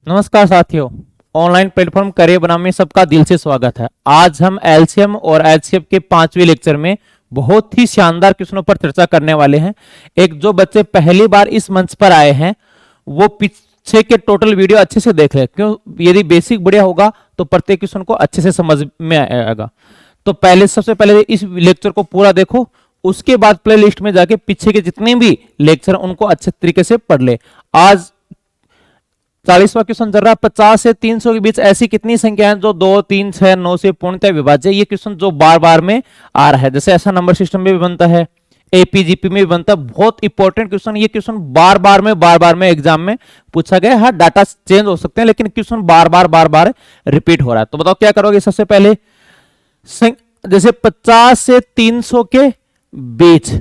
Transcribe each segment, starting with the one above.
नमस्कार साथियों। Online platform career बनाने में सबका दिल से स्वागत है। आज हम एलसीएम और एचसीएफ के 5वें लेक्चर में बहुत ही शानदार क्वेश्चनों पर चर्चा करने वाले हैं। एक जो बच्चे पहली बार इस मंच पर आए हैं वो पीछे के टोटल वीडियो अच्छे से देख ले, क्यों? यदि बेसिक बढ़िया होगा तो प्रत्येक क्वेश्चन को अच्छे से समझ में आएगा। तो सबसे पहले इस लेक्चर को पूरा देखो, उसके बाद प्ले लिस्ट में जाके पीछे के जितने भी लेक्चर उनको अच्छे तरीके से पढ़ ले। आज 40वां क्वेश्चन चल रहा है। 50 से 300 के बीच ऐसी कितनी संख्या है जो 2, 3, 6, 9 से पूर्णतः विभाज्य है? ये क्वेश्चन जो बार बार में आ रहा है, जैसे ऐसा नंबर सिस्टम में भी बनता है, एपीजीपी में भी बनता है। बहुत इंपॉर्टेंट क्वेश्चन, ये क्वेश्चन बार बार में एग्जाम में पूछा गया। हाँ, डाटा चेंज हो सकते हैं लेकिन क्वेश्चन बार बार रिपीट हो रहा है। तो बताओ क्या करोगे? सबसे पहले जैसे 50 से 300 के बीच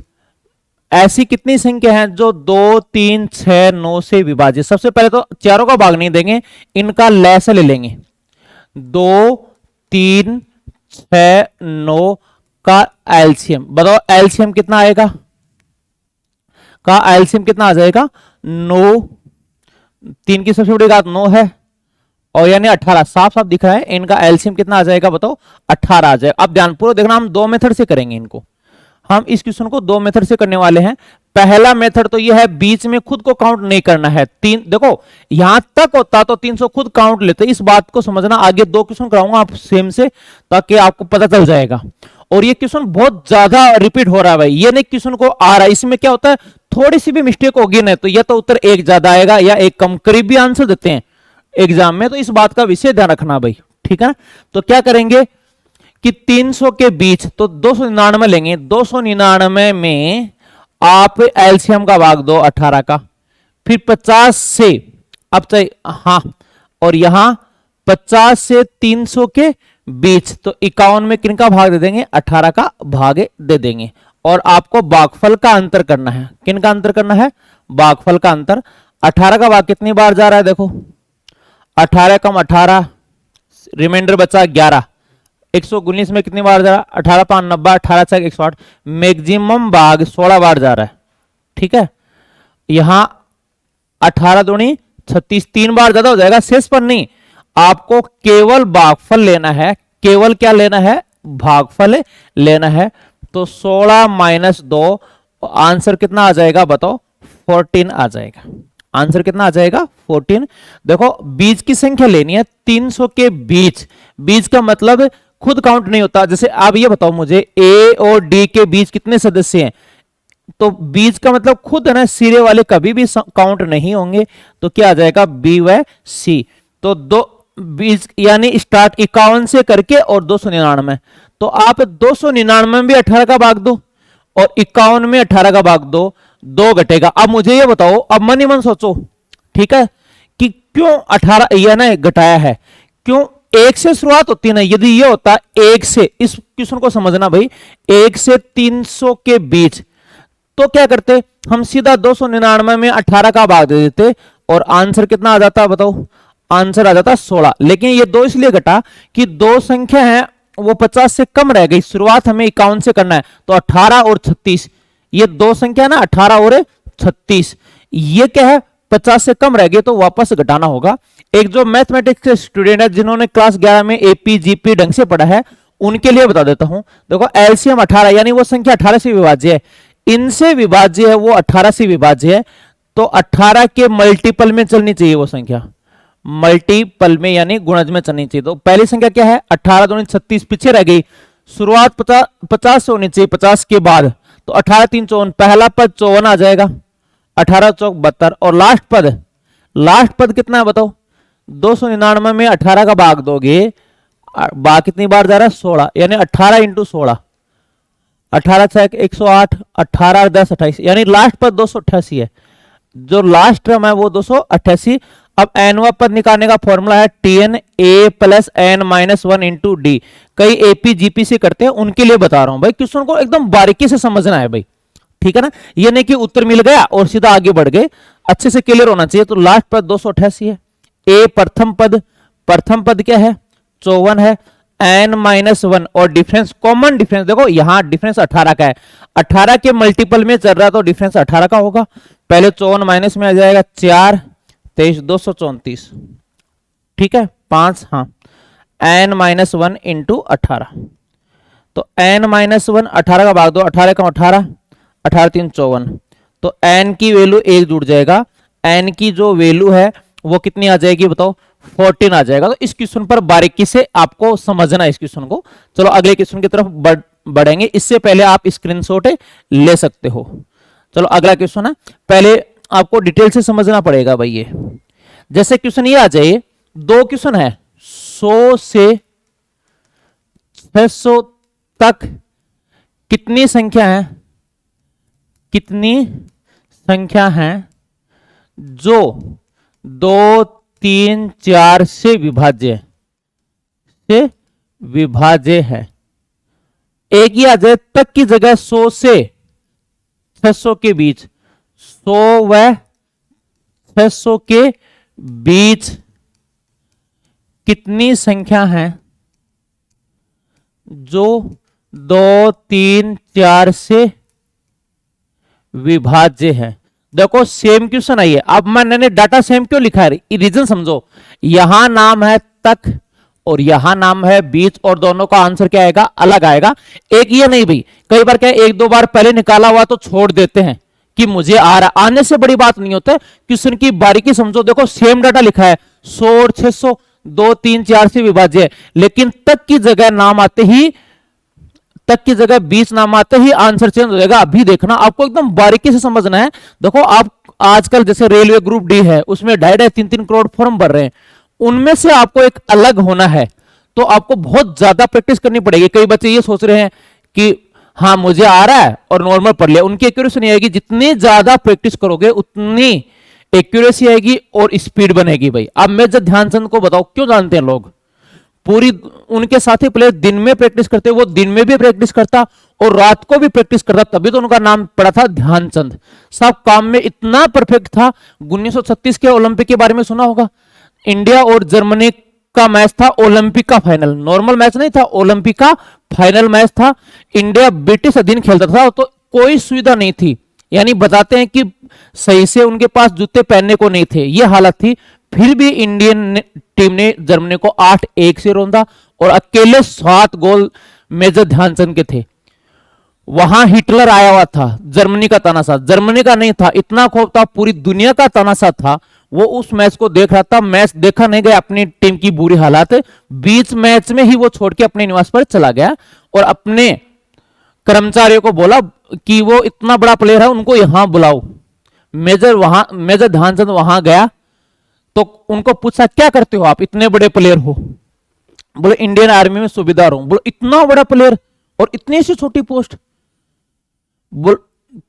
ऐसी कितनी संख्या है जो 2, 3, 6, 9 से विभाजित? सबसे पहले तो चारों का भाग नहीं देंगे, इनका लैसा ले लेंगे। 2, 3, 6, 9 का एलसीएम बताओ, एलसीएम कितना आएगा? का एलसीएम कितना आ जाएगा? 9। 3 की सबसे बड़ी घात 9 है और यानी 18। साफ साफ दिख रहा है। इनका एलसीएम कितना आ जाएगा बताओ? 18 आ जाएगा। अब ध्यानपूर्वक देखना, हम दो मेथड से करेंगे इनको। हम इस क्वेश्चन को दो मेथड से करने वाले हैं। पहला मेथड तो यह है, बीच में खुद को काउंट नहीं करना है। देखो यहां तक होता तो 300 खुद काउंट लेते। इस बात को समझना, आगे दो क्वेश्चन कराऊंगा आप सेम से, ताकि आपको पता चल जाएगा। और ये क्वेश्चन बहुत ज्यादा रिपीट हो रहा है भाई, ये नहीं क्वेश्चन को आ रहा है। इसमें क्या होता है, थोड़ी सी भी मिस्टेक होगी ना तो या तो उत्तर एक ज्यादा आएगा या एक कम। करीब भी आंसर देते हैं एग्जाम में, तो इस बात का विशेष ध्यान रखना भाई, ठीक है। तो क्या करेंगे कि 300 के बीच तो 299 लेंगे। 299 में आप एलसीएम का भाग दो 18 का, फिर 50 से अब चाहिए, हाँ, और यहां 50 से 300 के बीच तो 51 में किनका भाग दे देंगे? 18 का भाग दे देंगे। और आपको भागफल का अंतर करना है। किनका अंतर करना है? भागफल का अंतर। 18 का भाग कितनी बार जा रहा है? देखो 18 कम 18, रिमाइंडर बचा 11। 119 में कितनी बार जा रहा है? 18 5 90, 18 6 108। मैक्सिमम भाग 16 बार जा रहा है, ठीक है। यहां 18 दूनी 36, 3 बार ज्यादा हो जाएगा। शेष पर नहीं, आपको केवल भागफल लेना है। केवल क्या लेना है? भागफल लेना है। तो 16 - 2, आंसर कितना आ जाएगा बताओ? 14 आ जाएगा। आंसर कितना आ जाएगा? 14। देखो बीच की संख्या लेनी है 300 के बीच। बीच का मतलब खुद काउंट नहीं होता। जैसे आप ये बताओ मुझे, ए और डी के बीच कितने सदस्य हैं? तो बीच का मतलब खुद है ना, सिरे वाले कभी भी काउंट नहीं होंगे। तो क्या आ जाएगा? बी व सी। तो दो बीच यानी स्टार्ट 51 से करके और 299। तो आप 299 में भी 18 का भाग दो और 51 में 18 का भाग दो, 2 घटेगा। अब मुझे ये बताओ, अब मन ही मन सोचो, ठीक है, कि क्यों 18 या ना घटाया है? क्यों? एक से शुरुआत होती है ना। यदि ये होता एक से, इस क्वेश्चन को समझना भाई, 1 से 300 के बीच, तो क्या करते हम? सीधा 299 में 18 का भाग दे देते और आंसर कितना आ जाता बताओ? आंसर आ जाता 16। लेकिन ये 2 इसलिए घटा कि दो संख्या है वो 50 से कम रह गई। शुरुआत हमें 51 से करना है, तो 18 और 36, ये दो संख्या ना 18 और 36, ये क्या है? 50 से कम रह गए तो वापस घटाना होगा। एक जो मैथमेटिक्स के स्टूडेंट है जिन्होंने क्लास 11 में एपीजीपी ढंग से पढ़ा है, उनके लिए बता देता हूं। देखो एलसीएम 18 यानी वो संख्या 18 से विभाज्य है, इनसे विभाज्य है, वो 18 से विभाज्य है। तो 18 के मल्टीपल में चलनी चाहिए वो संख्या, मल्टीपल में यानी गुणज में चलनी चाहिए। तो पहली संख्या क्या है? 18 दूनी 36, पीछे रह गई। शुरुआत 50 से होनी चाहिए, 50 के बाद। तो 18 3 54, पहला पद 54 आ जाएगा, 18 चौक 72। और लास्ट पद कितना है बताओ? 299 में 18 का भाग दोगे, भाग कितनी बार जा रहा है? 16, यानी 18 × 16, 18 6 108, 18 10 28, यानी लास्ट पद 288 है। जो लास्ट टर्म है वो 288। अब एनवा पद निकालने का फॉर्मूला है tn a + n - 1 × d। कई एपीजीपी से करते हैं, उनके लिए बता रहा हूं भाई। क्वेश्चन को एकदम बारीकी से समझना है भाई, ठीक है ना। ये नहीं कि उत्तर मिल गया और सीधा आगे बढ़ गए, अच्छे से क्लियर होना चाहिए। तो लास्ट पद 288 है। ए प्रथम पद क्या है? 54 है। n - 1 और डिफरेंस, कॉमन डिफरेंस देखो, यहां डिफरेंस 18 का है। 18 के मल्टीपल में चल रहा तो डिफरेंस 18 का होगा। पहले 54 माइनस में आ जाएगा 4, 23 234। ठीक है 5, हाँ n-1 इंटू 18। तो n-1 18 का भाग दो, 18 का 18, 18 3 54। तो n की वैल्यू 1 जुड़ जाएगा, n की जो वैल्यू है वो कितनी आ जाएगी बताओ, 14 आ जाएगा। तो इस क्वेश्चन पर बारीकी से आपको समझना है इस क्वेश्चन को। चलो अगले क्वेश्चन की तरफ बढ़ेंगे, इससे पहले आप स्क्रीनशॉट ले सकते हो। चलो अगला क्वेश्चन है, पहले आपको डिटेल से समझना पड़ेगा भाई। ये जैसे क्वेश्चन ये आ जाए, दो क्वेश्चन है 100 से 600 तक कितनी संख्या है, कितनी संख्या है जो 2, 3, 4 से विभाज्य है। एक ही आ जाए तक की जगह 100 से 600 के बीच, 100 व 600 के बीच कितनी संख्या है जो 2, 3, 4 से विभाज्य है। देखो सेम क्वेश्चन है ये, अब मैंने डाटा सेम क्यों लिखा है, रीजन समझो। यहां नाम है तक और यहां नाम है बीच, और दोनों का आंसर क्या आएगा, अलग आएगा। एक ये नहीं भाई, कई बार क्या है, एक दो बार पहले निकाला हुआ तो छोड़ देते हैं कि मुझे आ रहा, आने से बड़ी बात नहीं होता है। क्वेश्चन की बारीकी समझो। देखो सेम डाटा लिखा है 100 और 600, 2, 3, 4 से विभाज्य है, लेकिन तक की जगह नाम आते ही, तक की जगह बीच नाम आते ही आंसर चेंज हो जाएगा। अभी देखना, आपको एकदम बारीकी से समझना है। देखो आप आजकल जैसे रेलवे ग्रुप डी है, उसमें 2.5-3 करोड़ फॉर्म भर रहे हैं, उनमें से आपको एक अलग होना है तो आपको बहुत ज्यादा प्रैक्टिस करनी पड़ेगी। कई बच्चे ये सोच रहे हैं कि हाँ मुझे आ रहा है और नॉर्मल पढ़ लिया, उनकी एक्यूरेसी नहीं आएगी। जितनी ज्यादा प्रैक्टिस करोगे उतनी एक्यूरेसी आएगी और स्पीड बनेगी भाई। अब मेजर ध्यानचंद को बताओ क्यों जानते हैं लोग, पूरी उनके साथी प्लेयर दिन में प्रैक्टिस करते, वो दिन में भी प्रैक्टिस करता और रात को भी प्रैक्टिस करता, तभी तो उनका नाम पड़ा था ध्यानचंद। सब काम में इतना परफेक्ट था। 1936 के ओलंपिक के बारे में सुना होगा, इंडिया और जर्मनी का मैच था, ओलंपिक का फाइनल, नॉर्मल मैच नहीं था, ओलंपिक का फाइनल मैच था। इंडिया ब्रिटिश अधीन खेलता था तो कोई सुविधा नहीं थी, यानी बताते हैं कि सही से उनके पास जूते पहनने को नहीं थे, ये हालत थी। फिर भी इंडियन टीम ने जर्मनी को 8-1 से रौंदा और अकेले 7 गोल मेजर ध्यानचंद के थे। वहां हिटलर आया हुआ था, जर्मनी का तानाशाह, जर्मनी का नहीं था, इतना खौफ था, पूरी दुनिया का तानाशाह था। वो उस मैच को देख रहा था, मैच देखा नहीं गया, अपनी टीम की बुरी हालत, बीच मैच में ही वो छोड़ के अपने निवास पर चला गया और अपने कर्मचारियों को बोला कि वो इतना बड़ा प्लेयर है, उनको यहां बुलाओ। मेजर ध्यानचंद वहां गया तो उनको पूछा क्या करते हो आप, इतने बड़े प्लेयर हो? बोले इंडियन आर्मी में सूबेदार हूं। बोले इतना बड़ा प्लेयर और इतनी सी छोटी पोस्ट,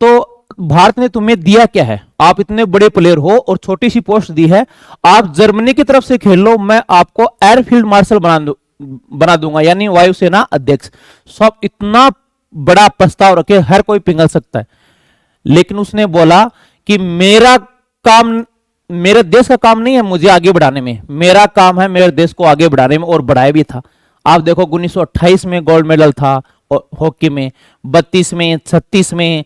तो भारत ने तुम्हें दिया क्या है, आप इतने बड़े प्लेयर हो और छोटी सी पोस्ट दी है, आप जर्मनी की तरफ से खेल लो, मैं आपको एयरफील्ड मार्शल बना दूंगा, यानी वायुसेना अध्यक्ष। सब इतना बड़ा प्रस्ताव रखे, हर कोई पिघल सकता है। लेकिन उसने बोला कि मेरा काम, मेरे देश का काम नहीं है मुझे आगे बढ़ाने में, मेरा काम है मेरे देश को आगे बढ़ाने में, और बढ़ाया भी था। आप देखो 1928 में गोल्ड मेडल था हॉकी में, 32 में, 36 में,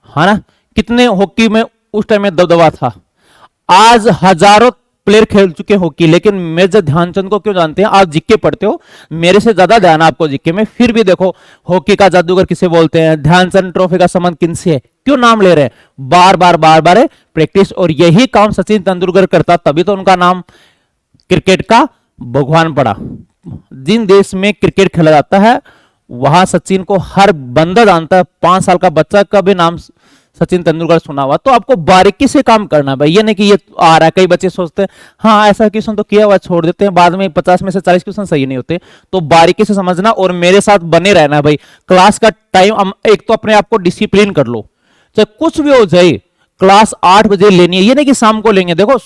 है ना, कितने हॉकी में उस टाइम में दबदबा था। आज हजारों प्लेयर खेल चुके हॉकी, लेकिन मेजर ध्यानचंद को क्यों जानते हैं? आप जीके पढ़ते हो, मेरे से ज्यादा ध्यान आपको जीके में, फिर भी देखो हॉकी का जादूगर किसे बोलते हैं, ध्यानचंद ट्रॉफी का संबंध किनसे है, क्यों नाम ले रहे हैं? बार बार प्रैक्टिस, और यही काम सचिन तेंदुलकर करता, तभी तो उनका नाम क्रिकेट का भगवान पड़ा। जिन देश में क्रिकेट खेला जाता है वहां सचिन को हर बंदा जानता है, 5 साल का बच्चा का भी नाम सचिन तेंदुलकर सुना हुआ। तो आपको बारीकी से काम करना है भाई, ये नहीं कि ये आ रहा है। कई बच्चे सोचते हैं हाँ ऐसा क्वेश्चन तो किया हुआ, छोड़ देते हैं, बाद में 50 में से 40 क्वेश्चन सही नहीं होते। तो बारीकी से समझना और मेरे साथ बने रहना भाई। क्लास का टाइम एक तो अपने आप को डिसिप्लिन कर लो, चाहे कुछ भी हो जाए, क्लास 8 बजे लेनी है, ये नहीं कि शाम को लेंगे। देखो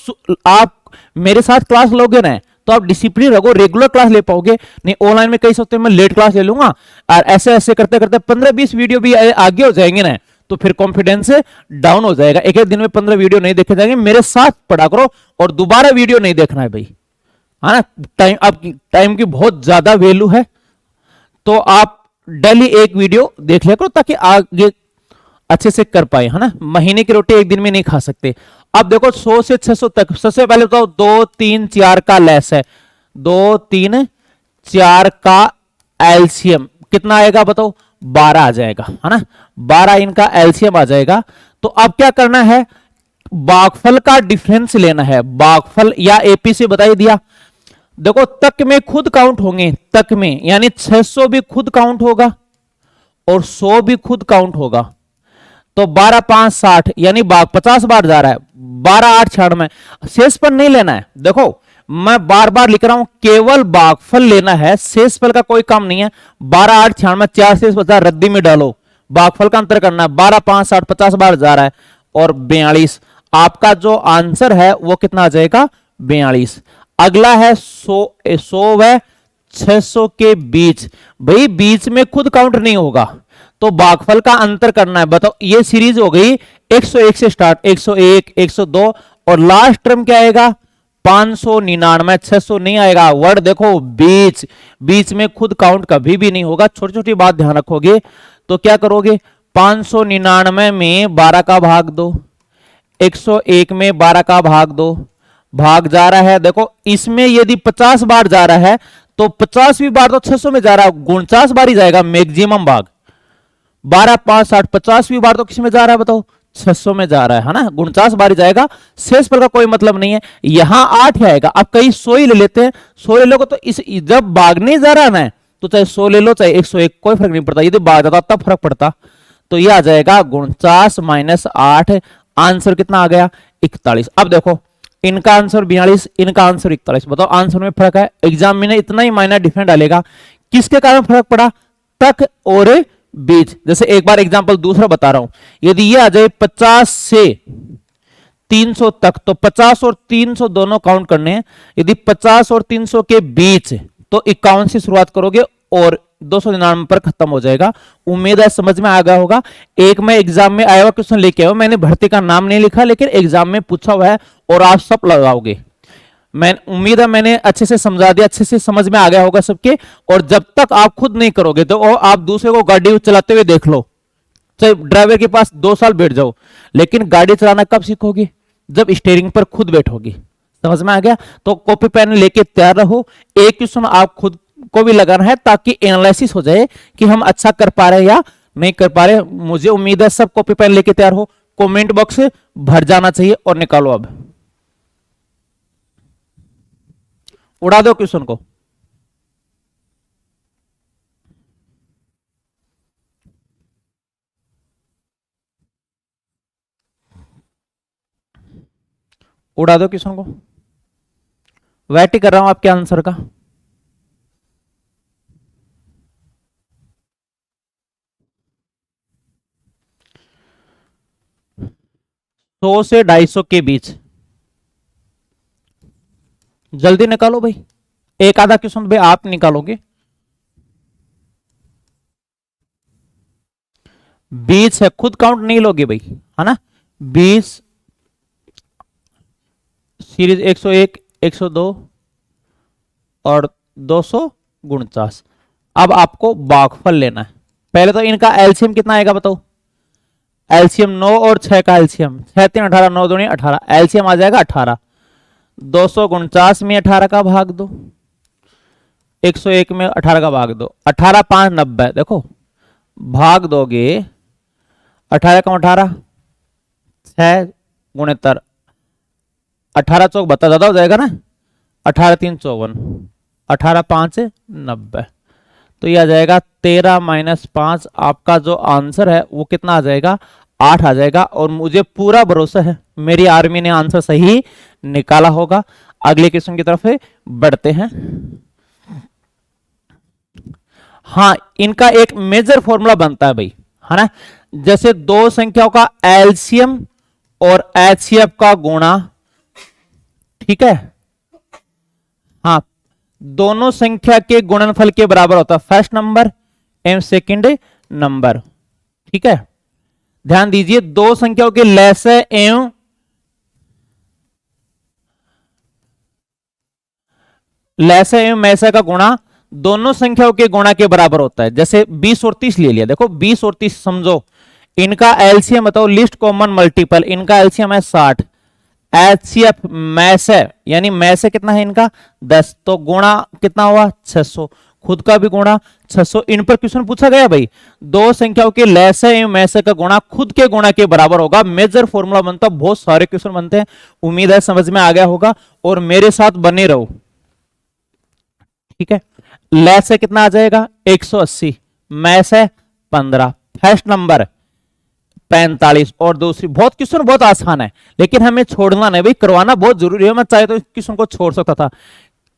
आप मेरे साथ क्लास लोगे ना तो आप डिसिप्लिन रखो, रेगुलर क्लास ले पाओगे। नहीं ऑनलाइन में कई सोचते हैं मैं लेट क्लास ले लूंगा, और ऐसे ऐसे करते करते 15-20 वीडियो भी आगे हो जाएंगे ना, तो फिर कॉन्फिडेंस डाउन हो जाएगा। एक एक दिन में 15 वीडियो नहीं देखे जाएंगे। मेरे साथ पढ़ा करो और दोबारा वीडियो नहीं देखना है भाई, है ना। टाइम की बहुत ज्यादा वैल्यू है, तो आप डेली एक वीडियो देख लिया करो ताकि आगे अच्छे से कर पाए, है ना। महीने की रोटी एक दिन में नहीं खा सकते। अब देखो 100 से 600 तक, सबसे पहले बताओ 2, 3, 4 का लेस है, 2 3 4 का एलसीएम कितना आएगा बताओ, 12 आ जाएगा, है ना, 12 इनका एलसीएम आ जाएगा। तो अब क्या करना है, भागफल का डिफरेंस लेना है, भागफल या एपी से बता ही दिया। देखो तक में खुद काउंट होंगे, तक में यानी 600 भी खुद काउंट होगा और 100 भी खुद काउंट होगा। तो 12 5 60 यानी भाग 50 बार जा रहा है, 12 8 96, शेष पर नहीं लेना है। देखो मैं बार बार लिख रहा हूं, केवल भागफल लेना है, शेषफल का कोई काम नहीं है। 12 8 96, 4 से 50 रद्दी में डालो, भागफल का अंतर करना है। 12 5 60 50 बार जा रहा है और 42, आपका जो आंसर है वो कितना आ जाएगा, 42। अगला है 100 व 600 के बीच, भाई बीच में खुद काउंट नहीं होगा तो भागफल का अंतर करना है। बताओ ये सीरीज हो गई 101 से स्टार्ट, 101 102 और लास्ट टर्म क्या आएगा 599, 600 नहीं आएगा। वर्ड देखो बीच, बीच में खुद काउंट कभी भी नहीं होगा। छोटी छोटी बात ध्यान रखोगे तो क्या करोगे, 599 में 12 का भाग दो, 101 में 12 का भाग दो, भाग जा रहा है। देखो इसमें यदि 50 बार जा रहा है तो 50वीं बार तो 600 में जा रहा है, 49 बार ही जाएगा मैक्सिमम भाग। 12 5 60 50वीं बार तो किस में जा रहा है बताओ, 600 में जा रहा है ना, 49 बार ही जाएगा। शेषफल का कोई मतलब नहीं है, यहां 8 आएगा। अब कहीं 100 ही ले लेते हैं, 100 ले लोगे तो इस जब भागने जा रहा है ना तो चाहे 100 ले लो चाहे 101, कोई फर्क नहीं पड़ता। यदि भाग जाता तब फर्क पड़ता। तो ये आ जाएगा 49 माइनस 8, आंसर कितना आ गया 41। अब देखो इनका आंसर 42, इनका आंसर 41। बताओ आंसर में फर्क है। एग्जाम में इतना ही माइनर डिफरेंट डालेगा, किसके कारण फर्क पड़ा, तक और बीच। जैसे एक बार एग्जांपल दूसरा बता रहा हूं, यदि ये आ जाए 50 से 300 तक तो 50 और 300 दोनों काउंट करने हैं। यदि 50 और 300 के बीच तो 51 से शुरुआत करोगे और 299 पर खत्म हो जाएगा। उम्मीद है समझ में आ गया होगा। एक मैं एग्जाम में आया हुआ क्वेश्चन लेके आया, मैंने भर्ती का नाम नहीं लिखा लेकिन एग्जाम में पूछा हुआ है और आप सब लगाओगे। मैं उम्मीद है मैंने अच्छे से समझा दिया, अच्छे से समझ में आ गया होगा सबके। और जब तक आप खुद नहीं करोगे तो आप दूसरे को गाड़ी चलाते हुए देख लो, चाहे ड्राइवर के पास 2 साल बैठ जाओ, लेकिन गाड़ी चलाना कब सीखोगे, जब स्टीयरिंग पर खुद बैठोगी। समझ में आ गया। तो कॉपी पेन लेके तैयार रहो। एक क्वेश्चन आप खुद को भी लगाना है ताकि एनालिसिस हो जाए कि हम अच्छा कर पा रहे हैं या नहीं कर पा रहे। मुझे उम्मीद है सब कॉपी पेन लेके तैयार हो। कमेंट बॉक्स भर जाना चाहिए और निकालो, अब उड़ा दो क्वेश्चन को। उड़ा दो क्वेश्चन को, वेट कर रहा हूं आपके आंसर का। सौ से 250 के बीच, जल्दी निकालो भाई। एक आधा क्वेश्चन भाई आप निकालोगे। बीच है, खुद काउंट नहीं लोगे भाई, है ना। 20 सीरीज 101 102 और 249। अब आपको भागफल लेना है। पहले तो इनका एलसीएम कितना आएगा बताओ। एलसीएम 9 और 6 का एलसीएम 6 3 18, 9 2 18, एलसीएम आ जाएगा 18। 249 में 18 का भाग दो, 101 में 18 का भाग दो, 18 5 90। देखो भाग दोगे 18 का 18, 6 गुणितर 18 चौक 72, ज्यादा हो जाएगा ना। 18 3 54, 18 5 90। तो यह आ जाएगा 13 माइनस 5। आपका जो आंसर है वो कितना आ जाएगा, 8 आ जाएगा। और मुझे पूरा भरोसा है मेरी आर्मी ने आंसर सही निकाला होगा। अगले क्वेश्चन की तरफ बढ़ते हैं। हाँ, इनका एक मेजर फॉर्मूला बनता है भाई, है ना। जैसे दो संख्याओं का एलसीएम और एचसीएफ का गुणा, ठीक है। हाँ, दोनों संख्या के गुणनफल के बराबर होता है फर्स्ट नंबर एवं सेकंड नंबर, ठीक है। ध्यान दीजिए, दो संख्याओं के लैसे एवं मैसे का गुणा दोनों संख्याओं के गुणा के बराबर होता है। जैसे 20 और 30 ले लिया। देखो 20 और 30 समझो, इनका एलसीएम बताओ, लिस्ट कॉमन मल्टीपल, इनका एलसीएम है 60, HCF में से, यानी में से कितना है इनका 10, तो गुणा कितना हुआ 600, खुद का भी गुणा 600। इन पर क्वेश्चन पूछा गया भाई, दो संख्याओं के लैसे एवं मैसे का गुणा खुद के गुणा के बराबर होगा। मेजर फॉर्मूला बनता है, बहुत सारे क्वेश्चन बनते हैं, उम्मीद है समझ में आ गया होगा और मेरे साथ बने रहो, ठीक है। लैसे कितना आ जाएगा 180, मैसे 15, फर्स्ट नंबर 45 और दूसरी। बहुत क्वेश्चन बहुत आसान है, लेकिन हमें छोड़ना नहीं भाई, करवाना बहुत जरूरी है। मैं चाहे तो इस क्वेश्चन को छोड़ सकता था,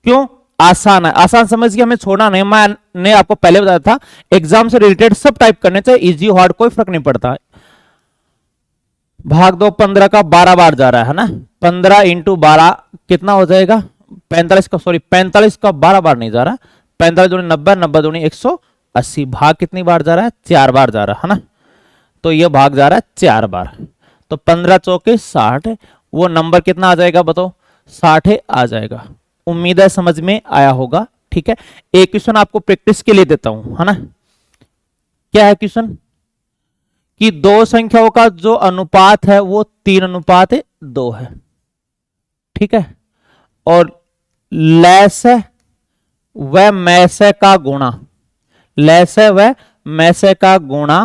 क्यों, आसान है, आसान समझ के हमें छोड़ना नहीं। मैंने आपको पहले बताया था एग्जाम से रिलेटेड सब टाइप करने चाहिए, इजी हार्ड कोई फर्क नहीं पड़ता। भाग दो 15 का 12 बार जा रहा है ना, 15 इंटू 12 कितना हो जाएगा 45 का, सॉरी 45 का 12 बार नहीं जा रहा, 45 दूनी 90, 90 दूनी 180। भाग कितनी बार जा रहा है 4 बार जा रहा है ना, तो ये भाग जा रहा है 4 बार, तो 15 चौके 60, वो नंबर कितना आ जाएगा बताओ 60 आ जाएगा। उम्मीद है समझ में आया होगा, ठीक है। एक क्वेश्चन आपको प्रैक्टिस के लिए देता हूं, है ना। क्या है क्वेश्चन कि दो संख्याओं का जो अनुपात है वो 3:2 है, ठीक है, और लैसे व मैसे का गुणा, लैसे व मैसे का गुणा,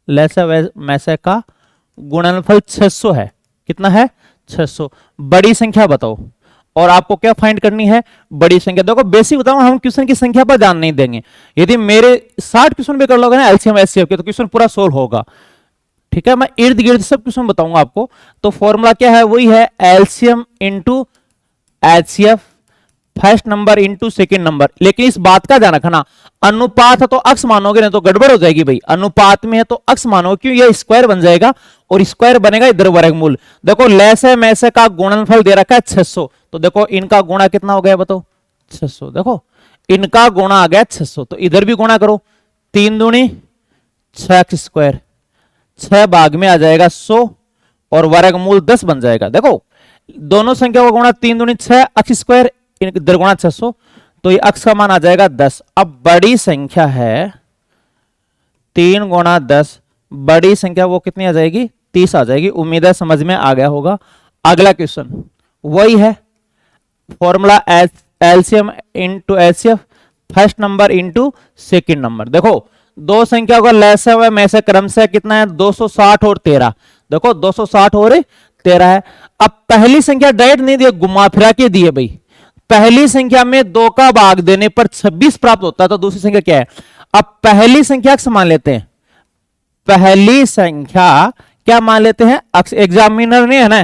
लैसे व मैसे का गुणनफल 600 है। कितना है 600। बड़ी संख्या बताओ, और आपको क्या फाइंड करनी है बड़ी संख्या। देखो बेसिक बताऊं, हम क्वेश्चन की संख्या पर ध्यान नहीं देंगे। यदि मेरे 60 क्वेश्चन भी कर लोगे ना एलसीएम एचसीएफ के, तो क्वेश्चन पूरा सोल्व होगा, ठीक है। मैं इर्द गिर्द सब क्वेश्चन बताऊंगा आपको। तो फॉर्मूला क्या है, वही है LCM into HCF, first number into second number. लेकिन इस बात का ध्यान रखना, अनुपात है तो अक्स मानोगे, नहीं तो गड़बड़ हो जाएगी भाई। अनुपात में है तो अक्स मानोगे, क्यों, ये स्क्वायर बन जाएगा और स्क्वायर बनेगा इधर वर्गमूल। देखो लैसे मैसे का गुणनफल दे रखा है 600, तो देखो इनका गुणा कितना हो गया बताओ 600। देखो इनका गुणा आ गया 600, तो इधर भी गुणा करो, 3 दूनी 6 स्क्वायर, 6 भाग में आ जाएगा 100 और वर्गमूल 10 बन जाएगा। देखो दोनों संख्या का गुणा 3 दूनी 6, अक्स स्क्वायर इधर गुणा 600, तो ये अक्स का मान आ जाएगा 10। अब बड़ी संख्या है 3 गुणा 10, बड़ी संख्या वो कितनी आ जाएगी 30 आ जाएगी। उम्मीद है समझ में आ गया होगा। अगला क्वेश्चन वही है, formula LCM into HCF, first number into second number. देखो दो संख्या का लैसे हुआ में से क्रम से कितना है 260 और 13। देखो 260 और 13 है। अब पहली संख्या डायरेक्ट नहीं दी, घुमा फिरा के दी है भाई। पहली संख्या में 2 का भाग देने पर 26 प्राप्त होता है, तो दूसरी संख्या क्या है। अब पहली संख्या अक्स मान लेते हैं, पहली संख्या क्या मान लेते हैं अक्स। एग्जामिनर ने है ना,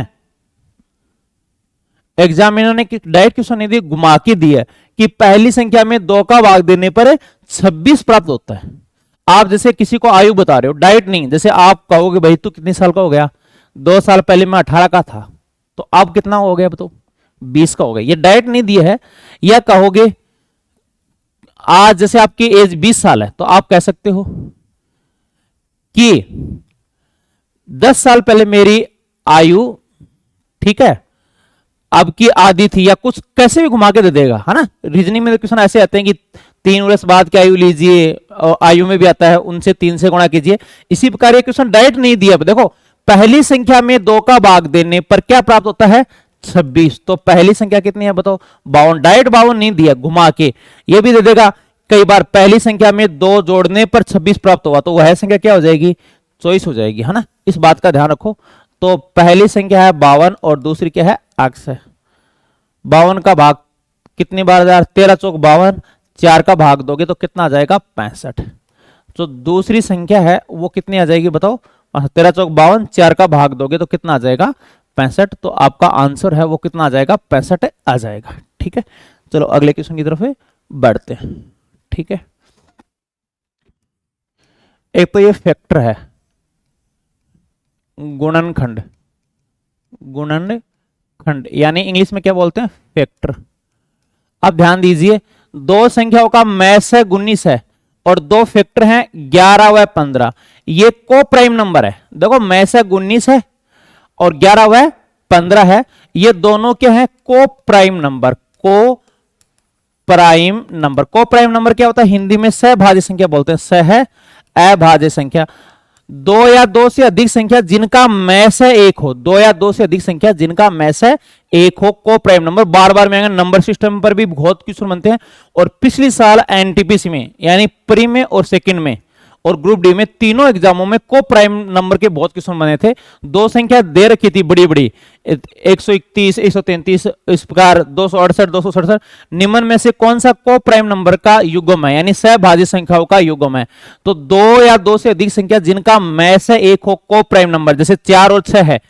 एग्जामिनर ने डायरेक्ट क्वेश्चन नहीं दी, घुमा के दी है कि पहली संख्या में 2 का भाग देने पर 26 प्राप्त होता है। आप जैसे किसी को आयु बता रहे हो, डायरेक्ट नहीं, जैसे आप कहोगे भाई तू कितने साल का हो गया, 2 साल पहले मैं 18 का था, तो अब कितना हो गया बताओ 20 का हो गया। ये डायरेक्ट नहीं दिया है। या कहोगे आज जैसे आपकी एज 20 साल है, तो आप कह सकते हो कि 10 साल पहले मेरी आयु, ठीक है, अब की आधी थी, या कुछ कैसे भी घुमा के दे देगा, है ना। रीजनिंग में क्वेश्चन ऐसे आते हैं कि 3 वर्ष बाद की आयु लीजिए, और आयु में भी आता है उनसे 3 से गुणा कीजिए। इसी प्रकार ये क्वेश्चन डायरेक्ट नहीं दिया। देखो पहली संख्या में 2 का भाग देने पर क्या प्राप्त होता है 26, तो पहली संख्या कितनी है बताओ 52। डायरेक्ट 52 नहीं दिया, घुमा के ये भी दे देगा। कई बार पहली संख्या में 2 जोड़ने पर 26 प्राप्त हुआ, तो वह संख्या क्या हो जाएगी 24 हो जाएगी, है ना। इस बात का ध्यान रखो। तो पहली संख्या है 52 और दूसरी क्या है अक्स है। 52 का भाग कितनी बार 13 चौक 52, 4 का भाग दोगे तो कितना आ जाएगा 65। तो दूसरी संख्या है वो कितनी आ जाएगी बताओ 13 चौक 52, 4 का भाग दोगे तो कितना आ जाएगा 65। तो आपका आंसर है वो कितना आ जाएगा 65 आ जाएगा, ठीक है। चलो अगले क्वेश्चन की तरफ बढ़ते हैं, ठीक है। एक तो ये फैक्टर है, गुणनखंड, गुणनखंड यानी इंग्लिश में क्या बोलते हैं फैक्टर। अब ध्यान दीजिए, दो संख्याओं का मैस है 19 है और दो फैक्टर हैं 11 व 15। ये को प्राइम नंबर है। देखो मैस है 19 है और 11 व 15 है, ये दोनों क्या है को प्राइम नंबर। को प्राइम नंबर, को प्राइम नंबर क्या होता है हिंदी में सहभाज्य संख्या बोलते हैं। सह अभाज्य संख्या। दो या दो से अधिक संख्या जिनका मैस है एक हो, दो या दो से अधिक संख्या जिनका मैस है एक हो, को प्राइम नंबर। बार बार में नंबर सिस्टम पर भी बहुत क्वेश्चन बनते हैं, और पिछली साल एनटीपीसी में यानी प्री में और सेकंड में और ग्रुप डी में तीनों एग्जामों में को प्राइम नंबर के बहुत क्वेश्चन बने थे। दो संख्या दे रखी थी बड़ी बड़ी 131, 133, इस प्रकार 268, 267, निम्न में से कौन सा को प्राइम नंबर का युग्म है, यानी सहभाज्य संख्याओं का युग्म है। तो दो या दो से अधिक संख्या जिनका मैस है एक हो, को प्राइम नंबर, जैसे 4 और 6 है,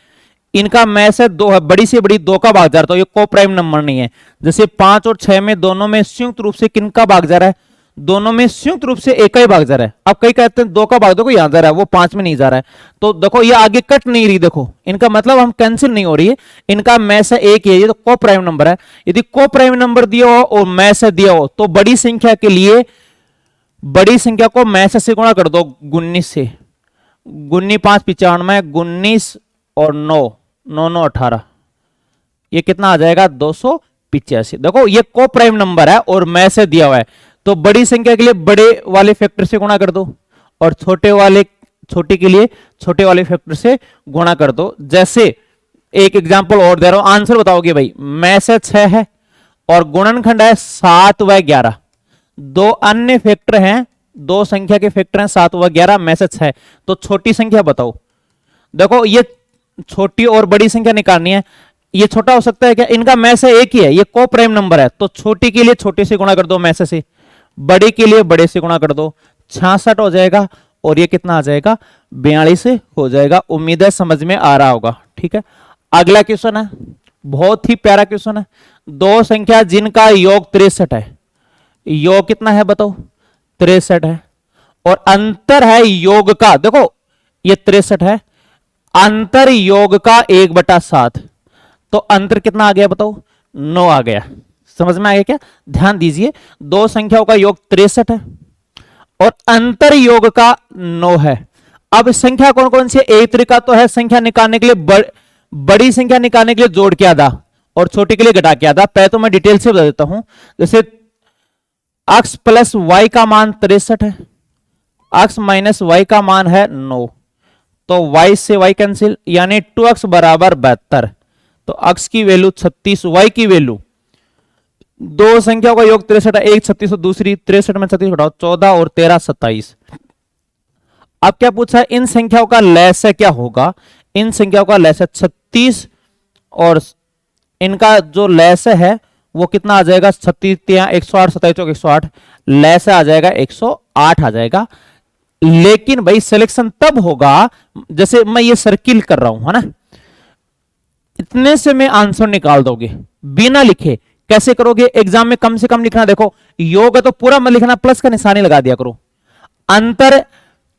इनका मैस है 2 है, बड़ी से बड़ी 2 का भागीदार, तो ये को प्राइम नंबर नहीं है। जैसे 5 और 6 में दोनों में संयुक्त रूप से किनका भागीदार है, दोनों में संयुक्त रूप से एक ही भाग जा रहा है। अब कई कहते हैं 2 का भाग देखो यहां जा रहा है, वो 5 में नहीं जा रहा है, तो देखो ये आगे कट नहीं रही, देखो इनका मतलब हम कैंसिल नहीं हो रही है, इनका मैस है एक ही है, ये तो को प्राइम नंबर है। यदि को प्राइम नंबर दिया हो और मैस दिया हो तो बड़ी संख्या के लिए बड़ी संख्या को मैस से गुणा कर दो 19 से, 19 5 95, 19 और 9 9 9 18, ये कितना आ जाएगा 285। देखो ये को प्राइम नंबर है और मैस दिया हुआ है, तो बड़ी संख्या के लिए बड़े वाले फैक्टर से गुणा कर दो और छोटे के लिए छोटे वाले फैक्टर से गुणा कर दो। जैसे एक एग्जांपल और दे रहा हूं, आंसर बताओगे भाई। मैस 6 है और गुणनखंड है 7 व 11, दो अन्य फैक्टर हैं, दो संख्या के फैक्टर हैं 7 व 11, मैस 6 है, तो छोटी संख्या बताओ। देखो ये छोटी और बड़ी संख्या निकालनी है, ये छोटा हो सकता है क्या, इनका मैस एक ही है, ये को प्राइम नंबर है, तो छोटी के लिए छोटे से गुणा कर दो मैस से, बड़े के लिए बड़े से गुणा कर दो, 66 हो जाएगा, और ये कितना आ जाएगा 42 हो जाएगा। उम्मीद है समझ में आ रहा होगा, ठीक है। अगला क्वेश्चन है, बहुत ही प्यारा क्वेश्चन है। दो संख्या जिनका योग 63 है, योग कितना है बताओ 63 है, और अंतर है योग का, देखो ये 63 है, अंतर योग का 1/7, तो अंतर कितना आ गया बताओ 9 आ गया। समझ में आ गया क्या, ध्यान दीजिए, दो संख्याओं का योग 63 है और अंतर योग का 9 है। अब संख्या कौन कौन सी है, एक तरीका तो है संख्या निकालने के लिए बड़ी संख्या निकालने के लिए जोड़ के आधा और छोटी के लिए घटा के आधा। पहले तो मैं डिटेल से बता देता हूं, जैसे x प्लस वाई का मान 63 है, x माइनस वाई का मान है 9, तो y से y कैंसिल, यानी 2x बराबर 72, तो x की वैल्यू 36, y की वैल्यू, दो संख्याओं का योग 63 है, एक 36 और दूसरी 63 में 36 घटाओ 14 और 13 27। अब क्या पूछा है, इन संख्याओं का लसागु क्या होगा, इन संख्याओं का लसागु 36 और इनका जो लसागु है वो कितना आ जाएगा 36 108, 27 चौक 108, लसागु आ जाएगा 108 आ जाएगा। लेकिन भाई सिलेक्शन तब होगा जैसे मैं ये सर्किल कर रहा हूं, है ना, इतने से मैं आंसर निकाल दोगे बिना लिखे। कैसे करोगे, एग्जाम में कम से कम लिखना, देखो योग है तो पूरा मत लिखना, प्लस का निशानी लगा दिया करो। अंतर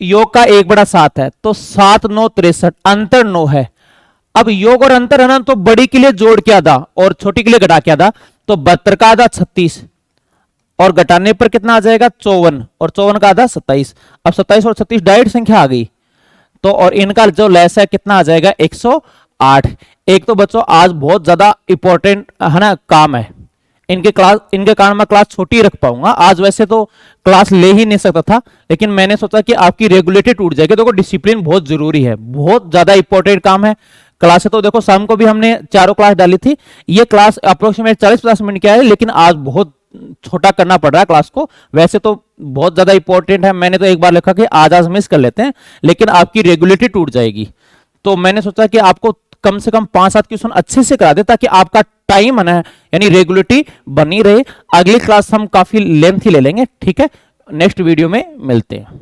योग का 1/7 है, तो 7 9 63, अंतर 9 है। अब योग और अंतर है ना, तो बड़ी के लिए जोड़ के आधा और छोटी के लिए घटा के आधा, तो 72 का आधा 36 और घटाने पर कितना आ जाएगा 54, और 54 का आधा 27। अब 27 और 36 डायरेक्ट संख्या आ गई, तो और इनका जो लसागु है कितना आ जाएगा 108। एक तो बच्चों आज बहुत ज्यादा इंपॉर्टेंट है ना काम है, इनके कारण मैं क्लास छोटी रख पाऊंगा। आज वैसे तो क्लास ले ही नहीं सकता था, लेकिन मैंने सोचा कि आपकी रेगुलेटरी टूट जाएगी। देखो डिसिप्लिन बहुत जरूरी है, बहुत ज्यादा इंपॉर्टेंट काम है। क्लास तो देखो शाम को भी हमने चारों क्लास डाली थी, ये क्लास अप्रोक्सीमेट 40-50 मिनट की है, लेकिन आज बहुत छोटा करना पड़ रहा है क्लास को। वैसे तो बहुत ज्यादा इंपॉर्टेंट है, मैंने तो एक बार लिखा कि आज मिस कर लेते हैं, लेकिन आपकी रेगुलेटरी टूट जाएगी। तो मैंने सोचा कि आपको कम से कम 5-7 क्वेश्चन अच्छे से करा दे, ताकि आपका टाइम है ना, यानी रेगुलेटरी बनी रहे। अगली क्लास हम काफी लेंथी ले लेंगे, ठीक है। नेक्स्ट वीडियो में मिलते हैं।